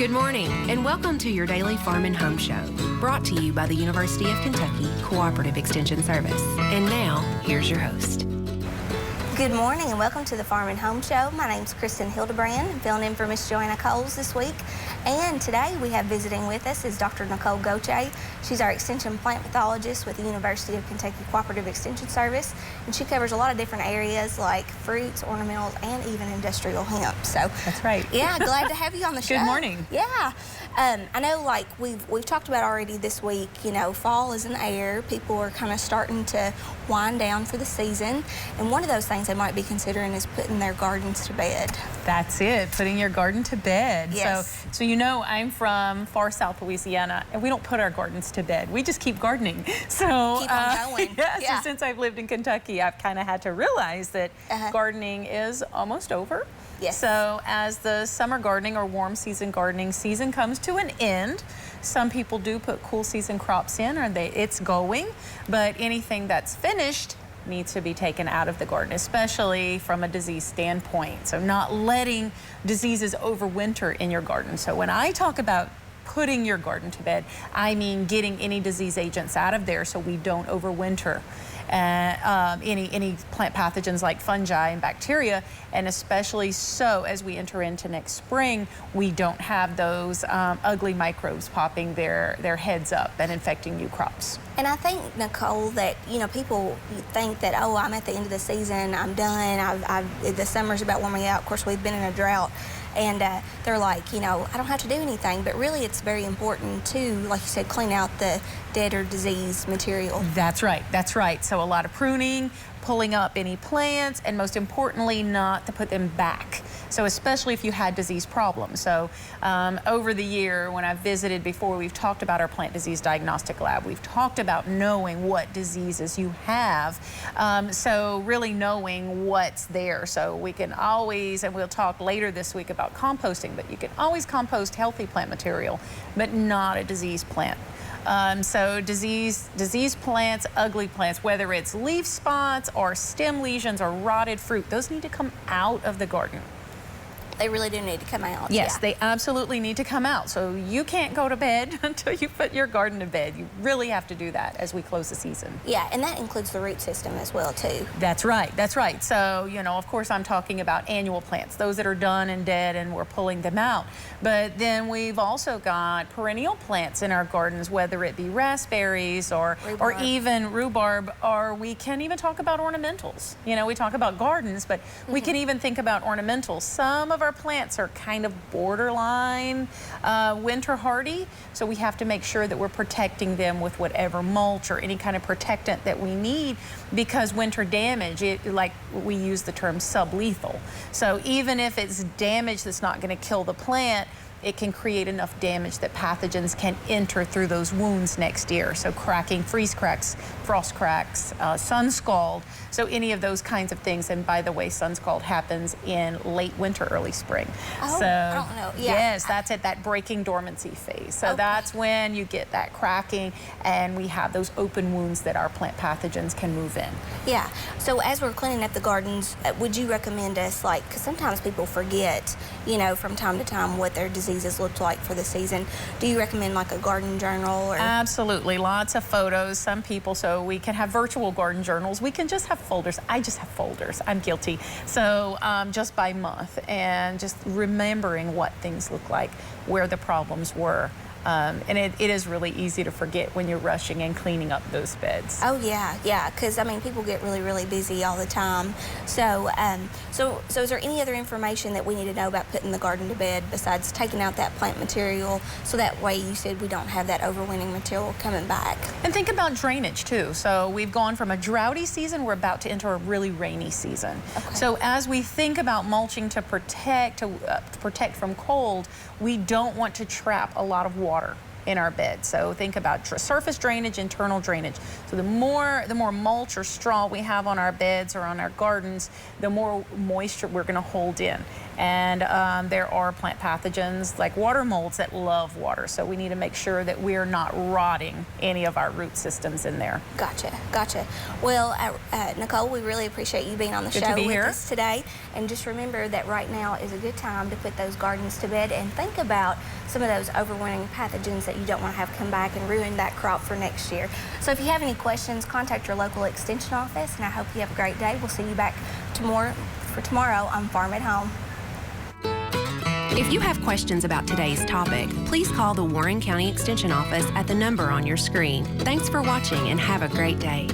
Good morning, and welcome to your daily Farm and Home Show, brought to you by the University of Kentucky Cooperative Extension Service. And now, here's your host. Good morning, and welcome to the Farm and Home Show. My name's Kristin Hildebrand, filling in for Miss Joanna Coles this week. And today we have visiting with us is Dr. Nicole Gauthier. She's our Extension Plant Pathologist with the University of Kentucky Cooperative Extension Service. And she covers a lot of different areas like fruits, ornamentals, and even industrial hemp. So that's right. Yeah, glad to have you on the show. Good morning. Yeah. I know, like we've talked about already this week, you know, fall is in the air. People are kind of starting to wind down for the season. And one of those things they might be considering is putting their gardens to bed. That's it, putting your garden to bed. Yes. So you know, I'm from far south Louisiana, and we don't put our gardens to bed. We just keep gardening. So keep on going. So since I've lived in Kentucky, I've kind of had to realize that gardening is almost over. Yes. So as the summer gardening or warm season gardening season comes to an end, some people do put cool season crops in, or it's going, but anything that's finished needs to be taken out of the garden, especially from a disease standpoint. So not letting diseases overwinter in your garden. So when I talk about putting your garden to bed, I mean getting any disease agents out of there so we don't overwinter. Any plant pathogens like fungi and bacteria, and especially so as we enter into next spring, we don't have those ugly microbes popping their heads up and infecting new crops. And I think, Nicole, that, you know, people think that, oh, I'm at the end of the season, I'm done, the summer's about warming out. Of course, we've been in a drought. And they're like, you know, I don't have to do anything. But really, it's very important to, like you said, clean out the dead or diseased material. That's right. That's right. So a lot of pruning, pulling up any plants, and most importantly, not to put them back. So especially if you had disease problems. So over the year, when I've visited before, we've talked about our plant disease diagnostic lab. We've talked about knowing what diseases you have. So really knowing what's there. So we can always, and we'll talk later this week about composting, but you can always compost healthy plant material, but not a diseased plant. So disease plants, ugly plants, whether it's leaf spots or stem lesions or rotted fruit, those need to come out of the garden. They really do need to come out. Yes, they absolutely need to come out. So you can't go to bed until you put your garden to bed. You really have to do that as we close the season. Yeah, and that includes the root system as well, too. That's right, that's right. So, you know, of course, I'm talking about annual plants, those that are done and dead, and we're pulling them out. But then we've also got perennial plants in our gardens, whether it be raspberries or even rhubarb, or we can even talk about ornamentals. You know, we talk about gardens, but we can even think about ornamentals. Some of our plants are kind of borderline winter hardy, so we have to make sure that we're protecting them with whatever mulch or any kind of protectant that we need, because winter damage, like we use the term sublethal. So even if it's damage that's not going to kill the plant, it can create enough damage that pathogens can enter through those wounds next year. So cracking, freeze cracks, frost cracks, sun scald, so any of those kinds of things. And by the way, sun scald happens in late winter, early spring. Oh, so, I don't know. Yeah. Yes, that's at that breaking dormancy phase. So that's when you get that cracking, and we have those open wounds that our plant pathogens can move in. Yeah. So as we're cleaning up the gardens, would you recommend us, like, because sometimes people forget, you know, from time to time what their diseases look like for the season. Do you recommend like a garden journal? Or? Absolutely, lots of photos. Some people, so we can have virtual garden journals. We can just have folders. I just have folders. I'm guilty. So just by month, and just remembering what things look like, where the problems were. And it is really easy to forget when you're rushing and cleaning up those beds. Oh yeah, yeah, because I mean people get really, really busy all the time. So, so is there any other information that we need to know about putting the garden to bed besides taking out that plant material, so that way you said we don't have that overwintering material coming back? And think about drainage too. So we've gone from a droughty season, we're about to enter a really rainy season. Okay. So as we think about mulching to protect from cold, we don't want to trap a lot of water in our bed. So think about surface drainage, internal drainage. So the more mulch or straw we have on our beds or on our gardens, the more moisture we're going to hold in. And there are plant pathogens like water molds that love water. So we need to make sure that we're not rotting any of our root systems in there. Gotcha, gotcha. Well, Nicole, we really appreciate you being on the show with us today. And just remember that right now is a good time to put those gardens to bed, and think about some of those overwintering pathogens that you don't want to have come back and ruin that crop for next year. So if you have any questions, contact your local extension office, and I hope you have a great day. We'll see you back tomorrow on Farm at Home. If you have questions about today's topic, please call the Warren County Extension Office at the number on your screen. Thanks for watching and have a great day.